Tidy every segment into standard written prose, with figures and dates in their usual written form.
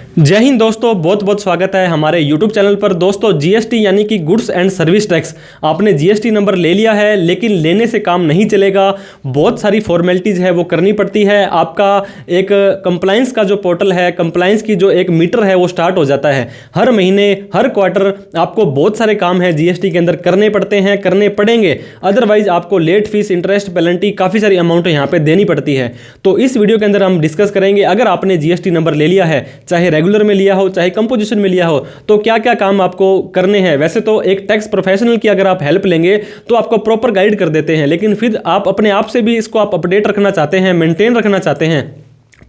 जय हिंद दोस्तों, बहुत बहुत स्वागत है हमारे YouTube चैनल पर। दोस्तों जीएसटी यानी कि गुड्स एंड सर्विस टैक्स, आपने जीएसटी नंबर ले लिया है लेकिन लेने से काम नहीं चलेगा। बहुत सारी फॉर्मेलिटीज़ है वो करनी पड़ती है। आपका एक कंप्लाइंस का जो पोर्टल है, कंप्लाइंस की जो एक मीटर है वो स्टार्ट हो जाता है। हर महीने हर क्वार्टर आपको बहुत सारे काम है जीएसटी के अंदर करने पड़ते हैं, करने पड़ेंगे। अदरवाइज आपको लेट फीस, इंटरेस्ट, पेनल्टी काफ़ी सारी अमाउंट यहाँ पे देनी पड़ती है। तो इस वीडियो के अंदर हम डिस्कस करेंगे, अगर आपने जीएसटी नंबर ले लिया है, चाहे रेगुलर में लिया हो चाहे कंपोजिशन में लिया हो, तो क्या क्या काम आपको करने हैं। वैसे तो एक टैक्स प्रोफेशनल की अगर आप हेल्प लेंगे तो आपको प्रॉपर गाइड कर देते हैं, लेकिन फिर आप अपने आप से भी इसको आप अपडेट रखना चाहते हैं, मेंटेन रखना चाहते हैं,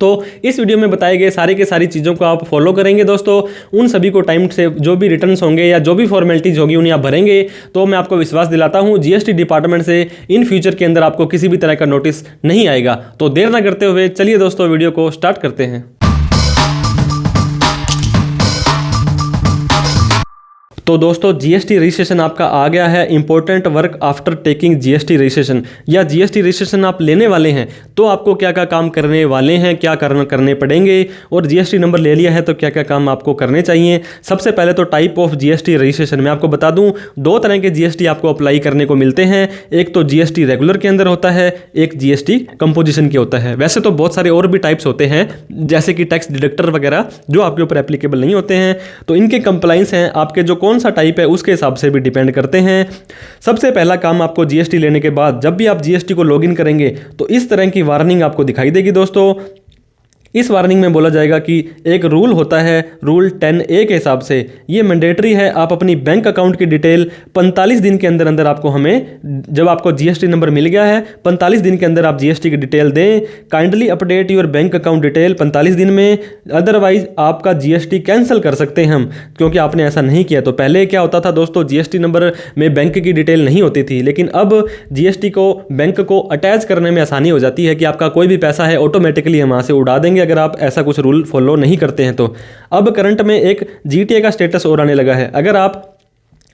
तो इस वीडियो में बताए गए सारी के सारी चीज़ों को आप फॉलो करेंगे दोस्तों। उन सभी को टाइम से जो भी रिटर्न्स होंगे या जो भी फॉर्मेलिटीज़ होगी उन्हें आप भरेंगे, तो मैं आपको विश्वास दिलाता हूं जीएसटी डिपार्टमेंट से इन फ्यूचर के अंदर आपको किसी भी तरह का नोटिस नहीं आएगा। तो देर ना करते हुए चलिए दोस्तों वीडियो को स्टार्ट करते हैं। तो दोस्तों जीएसटी रजिस्ट्रेशन आपका आ गया है। Important work after taking GST registration, या जीएसटी रजिस्ट्रेशन आप लेने वाले हैं तो आपको क्या क्या काम करने वाले हैं, क्या करने पड़ेंगे, और जीएसटी नंबर ले लिया है तो क्या क्या काम आपको करने चाहिए। सबसे पहले तो टाइप ऑफ जीएसटी रजिस्ट्रेशन मैं आपको बता दूं, दो तरह के जीएसटी आपको अप्लाई करने को मिलते हैं। एक तो जीएसटी रेगुलर के अंदर होता है, एक जीएसटी कंपोजिशन के होता है। वैसे तो बहुत सारे और भी टाइप्स होते हैं, जैसे कि टैक्स डिडक्टर वगैरह, जो आपके ऊपर एप्लीकेबल नहीं होते हैं। तो इनके कंप्लाइंस हैं आपके जो कौन सा टाइप है उसके हिसाब से भी डिपेंड करते हैं। सबसे पहला काम आपको जीएसटी लेने के बाद जब भी आप जीएसटी को लॉगिन करेंगे तो इस तरह की वार्निंग आपको दिखाई देगी दोस्तों। इस वार्निंग में बोला जाएगा कि एक रूल होता है, रूल 10A के हिसाब से ये मैंडेटरी है, आप अपनी बैंक अकाउंट की डिटेल 45 दिन के अंदर अंदर आपको हमें, जब आपको जीएसटी नंबर मिल गया है 45 दिन के अंदर आप जीएसटी की डिटेल दें। Kindly update your bank account detail 45 दिन में, अदरवाइज आपका जीएसटी कैंसिल कर सकते हैं हम, क्योंकि आपने ऐसा नहीं किया। तो पहले क्या होता था दोस्तों, जीएसटी नंबर में बैंक की डिटेल नहीं होती थी, लेकिन अब जीएसटी को बैंक को अटैच करने में आसानी हो जाती है कि आपका कोई भी पैसा है ऑटोमेटिकली हम वहाँ से उड़ा देंगे अगर आप ऐसा कुछ रूल फॉलो नहीं करते हैं। तो अब करंट में एक जीटीए का स्टेटस और आने लगा है। अगर आप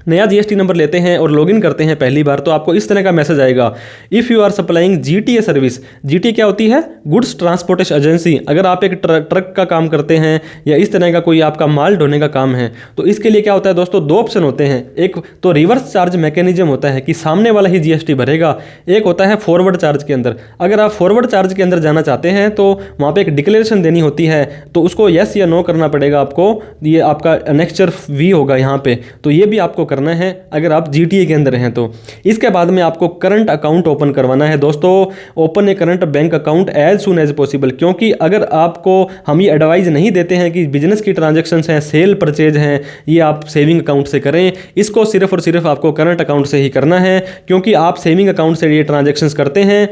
नया जीएसटी नंबर लेते हैं और लॉगिन करते हैं पहली बार, तो आपको इस तरह का मैसेज आएगा, if you are supplying GTA service. GTA क्या होती है? Goods transportation agency. अगर आप एक ट्रक का काम करते हैं या इस तरह का कोई आपका माल ढोने का काम है, तो इसके लिए क्या होता है दोस्तों, दो ऑप्शन होते हैं। एक तो रिवर्स चार्ज मैकेनिज्म होता है कि सामने वाला ही जीएसटी भरेगा, एक होता है फॉरवर्ड चार्ज के अंदर। अगर आप फॉरवर्ड चार्ज के अंदर जाना चाहते हैं तो वहाँ पर एक डिक्लेरेशन देनी होती है, तो उसको येस या नो करना पड़ेगा आपको। ये आपका एनेक्चर वी होगा यहाँ पे, तो ये भी आपको करना है अगर आप जीटीए के अंदर हैं तो। इसके बाद में आपको करंट अकाउंट ओपन करवाना है दोस्तों। Open a current bank account as soon as possible, क्योंकि अगर आपको हम ये एडवाइस नहीं देते हैं कि बिजनेस की ट्रांजैक्शंस हैं, सेल परचेज हैं, ये आप सेविंग अकाउंट से करें। इसको सिर्फ और सिर्फ आपको करंट अकाउंट से ही करना है, क्योंकि आप सेविंग अकाउंट से ये ट्रांजैक्शंस करते हैं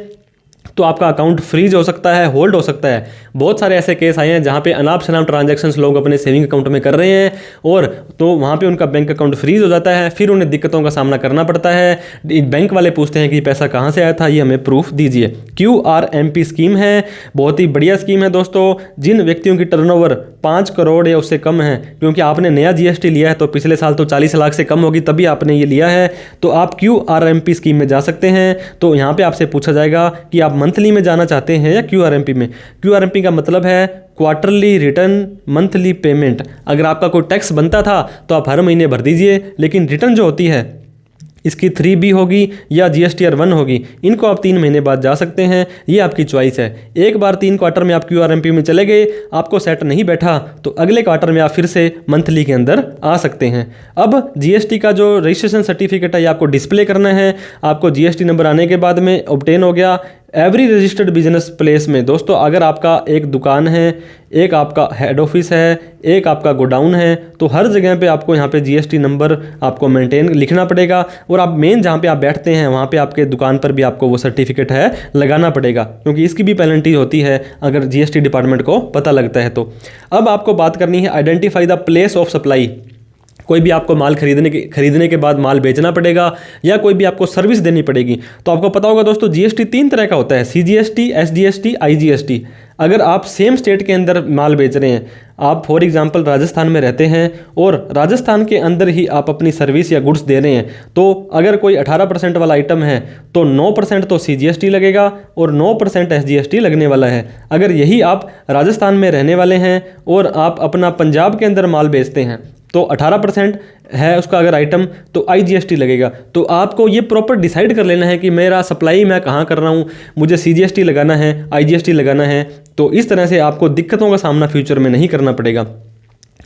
तो आपका अकाउंट फ्रीज हो सकता है, होल्ड हो सकता है। बहुत सारे ऐसे केस आए हैं जहाँ पे अनाप शनाप ट्रांजैक्शंस लोग अपने सेविंग अकाउंट में कर रहे हैं, और तो वहाँ पे उनका बैंक अकाउंट फ्रीज हो जाता है, फिर उन्हें दिक्कतों का सामना करना पड़ता है। बैंक वाले पूछते हैं कि पैसा कहाँ से आया था, ये हमें प्रूफ दीजिए। QRMP स्कीम है, बहुत ही बढ़िया स्कीम है दोस्तों। जिन व्यक्तियों की टर्नओवर 5 करोड़ या उससे कम है, क्योंकि आपने नया जीएसटी लिया है तो पिछले साल तो 40 लाख से कम होगी तभी आपने ये लिया है, तो आप QRMP स्कीम में जा सकते हैं। तो यहाँ पे आपसे पूछा जाएगा कि आप मंथली में जाना चाहते हैं या QRMP में। QRMP का मतलब है क्वार्टरली रिटर्न मंथली पेमेंट। अगर आपका कोई टैक्स बनता था तो आप हर महीने भर दीजिए, लेकिन रिटर्न जो होती है इसकी 3B होगी या GSTR 1 होगी, इनको आप 3 महीने बाद जा सकते हैं, ये आपकी चॉइस है। एक बार 3 क्वार्टर में आप QRMP में चले गए, आपको सेट नहीं बैठा तो अगले क्वार्टर में आप फिर से मंथली के अंदर आ सकते हैं। अब जीएसटी का जो रजिस्ट्रेशन सर्टिफिकेट है ये आपको डिस्प्ले करना है। आपको जीएसटी नंबर आने के बाद में ऑब्टेन हो गया एवरी रजिस्टर्ड बिजनेस प्लेस में। दोस्तों अगर आपका एक दुकान है, एक आपका हेड ऑफिस है, एक आपका गोडाउन है, तो हर जगह पे आपको यहाँ पे जीएसटी नंबर आपको मेंटेन लिखना पड़ेगा, और आप मेन जहाँ पे आप बैठते हैं वहाँ पे आपके दुकान पर भी आपको वो सर्टिफिकेट है लगाना पड़ेगा, क्योंकि इसकी भी पेनल्टी होती है अगर जीएसटी डिपार्टमेंट को पता लगता है तो। अब आपको बात करनी है identify the place of supply. कोई भी आपको माल खरीदने के बाद माल बेचना पड़ेगा या कोई भी आपको सर्विस देनी पड़ेगी। तो आपको पता होगा दोस्तों जीएसटी 3 तरह का होता है, CGST, SGST, IGST। अगर आप सेम स्टेट के अंदर माल बेच रहे हैं, आप फॉर एग्जांपल राजस्थान में रहते हैं और राजस्थान के अंदर ही आप अपनी सर्विस या गुड्स दे रहे हैं, तो अगर कोई 18% वाला आइटम है तो 9% तो CGST लगेगा और 9% SGST लगने वाला है। अगर यही आप राजस्थान में रहने वाले हैं और आप अपना पंजाब के अंदर माल बेचते हैं तो 18% है उसका अगर आइटम, तो IGST लगेगा। तो आपको ये प्रॉपर डिसाइड कर लेना है कि मेरा सप्लाई मैं कहाँ कर रहा हूँ, मुझे CGST लगाना है, IGST लगाना है। तो इस तरह से आपको दिक्कतों का सामना फ्यूचर में नहीं करना पड़ेगा।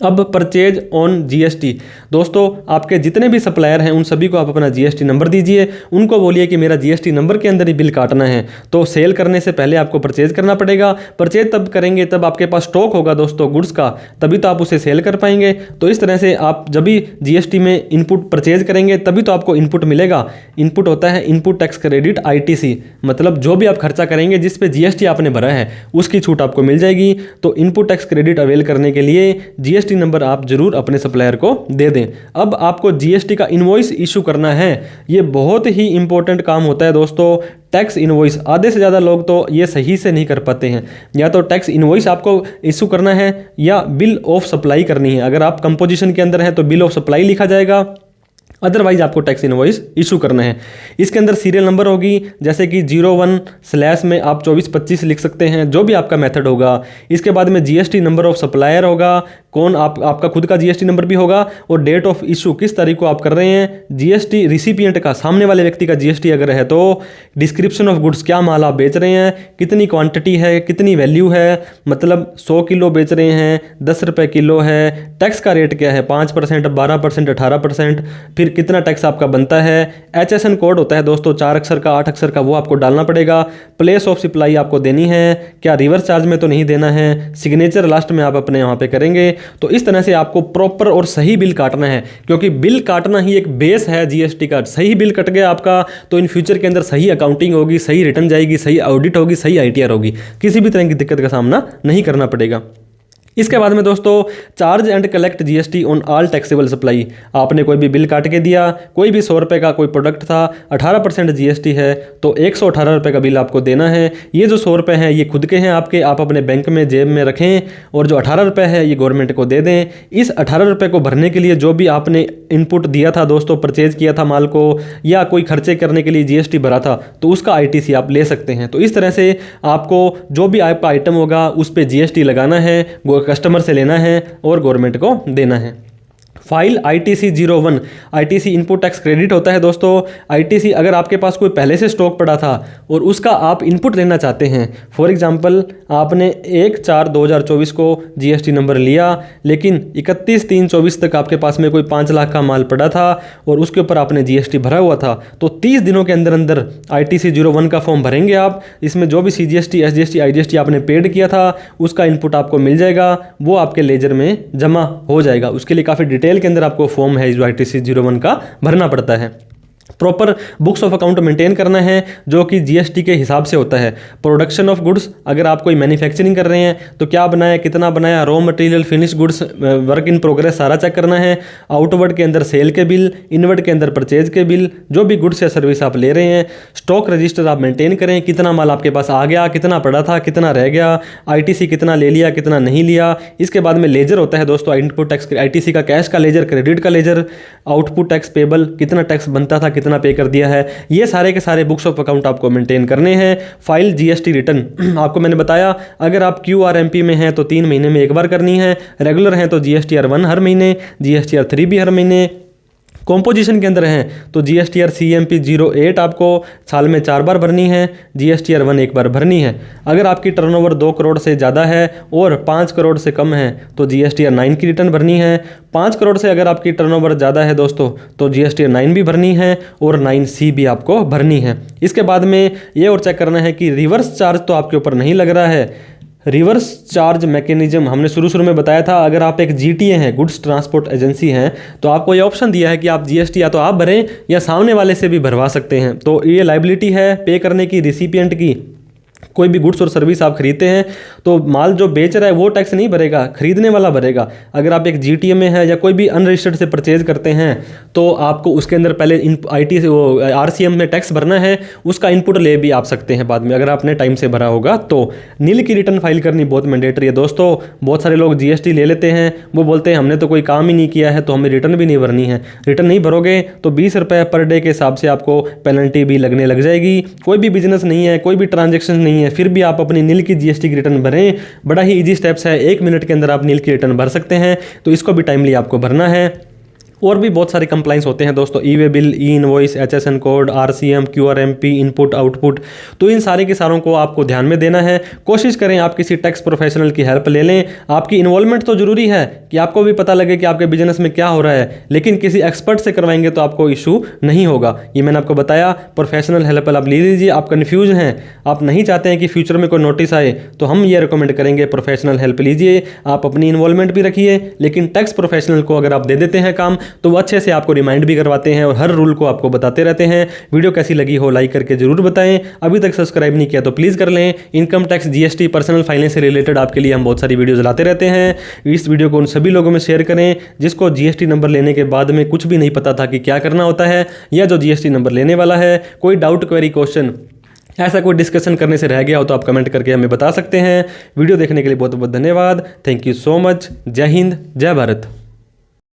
अब परचेज ऑन GST, दोस्तों आपके जितने भी सप्लायर हैं उन सभी को आप अपना GST नंबर दीजिए, उनको बोलिए कि मेरा GST नंबर के अंदर ही बिल काटना है। तो सेल करने से पहले आपको परचेज करना पड़ेगा। परचेज तब करेंगे तब आपके पास स्टॉक होगा दोस्तों गुड्स का, तभी तो आप उसे सेल कर पाएंगे। तो इस तरह से आप जब भी GST में इनपुट परचेज करेंगे तभी तो आपको इनपुट मिलेगा। इनपुट होता है इनपुट टैक्स क्रेडिट ITC, मतलब जो भी आप खर्चा करेंगे जिस पे GST आपने भरा है उसकी छूट आपको मिल जाएगी। तो इनपुट टैक्स क्रेडिट अवेल करने के लिए GST नंबर आप जरूर अपने सप्लायर को दे दें। अब आपको GST का इनवॉइस इशू करना है, ये बहुत ही इंपॉर्टेंट काम होता है दोस्तों। टैक्स इनवॉइस आधे से ज़्यादा लोग तो ये सही से नहीं कर पाते हैं। या तो टैक्स इनवॉइस आपको इशू करना है या बिल ऑफ सप्लाई करनी है। अगर आप कंपोजिशन के अंदर हैं तो बिल ऑफ सप्लाई लिखा जाएगा, अदरवाइज आपको टैक्स इनवॉइस इशू करना है। इसके अंदर सीरियल नंबर होगी, जैसे कि 01/ में आप 2425 लिख सकते हैं, जो भी आपका मेथड होगा। इसके बाद में GST नंबर ऑफ सप्लायर होगा, कौन आपका खुद का GST नंबर भी होगा, और डेट ऑफ इशू किस तारीख को आप कर रहे हैं। GST रिसिपिएंट का, सामने वाले व्यक्ति का GST अगर है तो डिस्क्रिप्शन ऑफ गुड्स, क्या माल आप बेच रहे हैं, कितनी क्वांटिटी है, कितनी वैल्यू है, मतलब 100 किलो बेच रहे हैं, 10 रुपये किलो है, टैक्स का रेट क्या है, 5%, 12%, 18%, फिर कितना टैक्स आपका बनता है। HSN कोड होता है दोस्तों 4 अक्षर का, 8 अक्षर का, वो आपको डालना पड़ेगा। प्लेस ऑफ सप्लाई आपको देनी है, क्या रिवर्स चार्ज में तो नहीं देना है। सिग्नेचर लास्ट में आप अपने यहाँ पे करेंगे। तो इस तरह से आपको प्रॉपर और सही बिल काटना है, क्योंकि बिल काटना ही एक बेस है GST का। सही बिल कट गया आपका तो इन फ्यूचर के अंदर सही अकाउंटिंग होगी, सही रिटर्न जाएगी, सही ऑडिट होगी, सही ITR होगी, किसी भी तरह की दिक्कत का सामना नहीं करना पड़ेगा। इसके बाद में दोस्तों charge and collect GST on all taxable supply. आपने कोई भी बिल काट के दिया, कोई भी 100 रुपये का कोई प्रोडक्ट था, 18% GST है तो 118 रुपये का बिल आपको देना है। ये जो 100 रुपये हैं ये खुद के हैं आपके, आप अपने बैंक में जेब में रखें, और जो 18 रुपये है ये गवर्नमेंट को दे दें। इस 18 रुपये को भरने के लिए जो भी आपने इनपुट दिया था दोस्तों, परचेज किया था माल को, या कोई खर्चे करने के लिए GST भरा था, तो उसका ITC आप ले सकते हैं। तो इस तरह से आपको जो भी आपका आइटम होगा उस पर GST लगाना है, कस्टमर से लेना है और गवर्नमेंट को देना है। File ITC 01, ITC input tax credit होता है दोस्तों। ITC अगर आपके पास कोई पहले से स्टॉक पड़ा था और उसका आप इनपुट लेना चाहते हैं, फॉर एग्जांपल आपने 1/4/2024 को GST नंबर लिया, लेकिन 31/3/24 तक आपके पास में कोई 5 लाख का माल पड़ा था और उसके ऊपर आपने GST भरा हुआ था, तो 30 दिनों के अंदर अंदर ITC 01 का फॉर्म भरेंगे आप। इसमें जो भी CGST, SGST, IGST आपने पेड किया था उसका इनपुट आपको मिल जाएगा, वो आपके लेजर में जमा हो जाएगा। उसके लिए काफ़ी डिटेल के अंदर आपको फॉर्म है जो ITC 01 का भरना पड़ता है। Proper books of account maintain करना है जो कि GST के हिसाब से होता है। प्रोडक्शन ऑफ गुड्स, अगर आप कोई मैन्युफैक्चरिंग कर रहे हैं तो क्या बनाया, कितना बनाया, raw material, finish goods, work in progress सारा चेक करना है। आउटवर्ड के अंदर सेल के बिल, इनवर्ड के अंदर परचेज के बिल, जो भी गुड्स या सर्विस आप ले रहे हैं। स्टॉक रजिस्टर आप मेंटेन करें, कितना माल आपके पास आ गया, कितना पड़ा था, कितना रह गया, ITC कितना ले लिया, कितना नहीं लिया। इसके बाद में लेजर होता है दोस्तों, इनपुट टैक्स ITC का, कैश का लेजर, क्रेडिट का लेजर, आउटपुट टैक्स पेबल, कितना टैक्स बनता था, कितना पे कर दिया है। ये सारे के सारे बुक्स ऑफ अकाउंट आपको मेंटेन करने हैं। फाइल GST रिटर्न, आपको मैंने बताया अगर आप QRMP में हैं तो 3 महीने में एक बार करनी है, रेगुलर हैं तो GSTR1 हर महीने, GSTR3 भी हर महीने। कॉम्पोजिशन के अंदर हैं तो GSTR CMP 08 आपको साल में 4 बार भरनी है, GSTR1 1 बार भरनी है। अगर आपकी टर्नओवर 2 करोड़ से ज़्यादा है और 5 करोड़ से कम है तो GSTR9 की रिटर्न भरनी है। 5 करोड़ से अगर आपकी टर्नओवर ज़्यादा है दोस्तों तो GSTR9 भी भरनी है और 9C भी आपको भरनी है। इसके बाद में ये और चेक करना है कि रिवर्स चार्ज तो आपके ऊपर नहीं लग रहा है। रिवर्स चार्ज मैकेनिज्म हमने शुरू में बताया था, अगर आप एक GTA हैं, गुड्स ट्रांसपोर्ट एजेंसी हैं, तो आपको ये ऑप्शन दिया है कि आप GST या तो आप भरें या सामने वाले से भी भरवा सकते हैं। तो ये लाइबिलिटी है पे करने की रिसिपिएंट की, कोई भी गुड्स और सर्विस आप खरीदते हैं तो माल जो बेच रहा है वो टैक्स नहीं भरेगा, खरीदने वाला भरेगा। अगर आप एक जीटीए में है या कोई भी अनरजिस्टर्ड से परचेज करते हैं तो आपको उसके अंदर पहले आईटी से वो आरसीएम में टैक्स भरना है, उसका इनपुट ले भी आप सकते हैं बाद में अगर आपने टाइम से भरा होगा तो। नील की रिटर्न फाइल करनी बहुत मैंडेटरी है दोस्तों। बहुत सारे लोग जीएसटी ले लेते हैं, वो बोलते हैं हमने तो कोई काम ही नहीं किया है तो हमें रिटर्न भी नहीं भरनी है। रिटर्न नहीं भरोगे तो 20 रुपये पर डे के हिसाब से आपको पेनल्टी भी लगने लग जाएगी। कोई भी बिजनेस नहीं है, कोई भी ट्रांजेक्शन नहीं है, फिर भी आप अपनी नील की जीएसटी की रिटर्न भरें। बड़ा ही इजी स्टेप्स है, 1 मिनट के अंदर आप नील की रिटर्न भर सकते हैं। तो इसको भी टाइमली आपको भरना है। और भी बहुत सारे कंप्लाइंस होते हैं दोस्तों, e way bill, e invoice, HSN code, RCM, QRMP, input output. तो इन सारे के सारों को आपको ध्यान में देना है। कोशिश करें आप किसी टैक्स प्रोफेशनल की हेल्प ले लें। आपकी इन्वॉल्वमेंट तो जरूरी है कि आपको भी पता लगे कि आपके बिजनेस में क्या हो रहा है, लेकिन किसी एक्सपर्ट से करवाएंगे तो आपको इशू नहीं होगा। ये मैंने आपको बताया, प्रोफेशनल हेल्प आप ले लीजिए। आप कन्फ्यूज हैं, आप नहीं चाहते हैं कि फ्यूचर में कोई नोटिस आए, तो हम ये रिकमेंड करेंगे प्रोफेशनल हेल्प लीजिए। आप अपनी इन्वॉल्वमेंट भी रखिए, लेकिन टैक्स प्रोफेशनल को अगर आप दे देते हैं काम तो वो अच्छे से आपको रिमाइंड भी करवाते हैं और हर रूल को आपको बताते रहते हैं। वीडियो कैसी लगी हो लाइक करके जरूर बताएं। अभी तक सब्सक्राइब नहीं किया तो प्लीज़ कर लें। Income tax, GST, personal finance से रिलेटेड आपके लिए हम बहुत सारी वीडियोज़ लाते रहते हैं। इस वीडियो को उन सभी लोगों में शेयर करें जिसको जीएसटी नंबर लेने के बाद में कुछ भी नहीं पता था कि क्या करना होता है, या जो जीएसटी नंबर लेने वाला है। कोई डाउट, क्वेरी, क्वेश्चन, ऐसा कोई डिस्कशन करने से रह गया हो तो आप कमेंट करके हमें बता सकते हैं। वीडियो देखने के लिए बहुत बहुत धन्यवाद। Thank you so much. जय हिंद, जय भारत।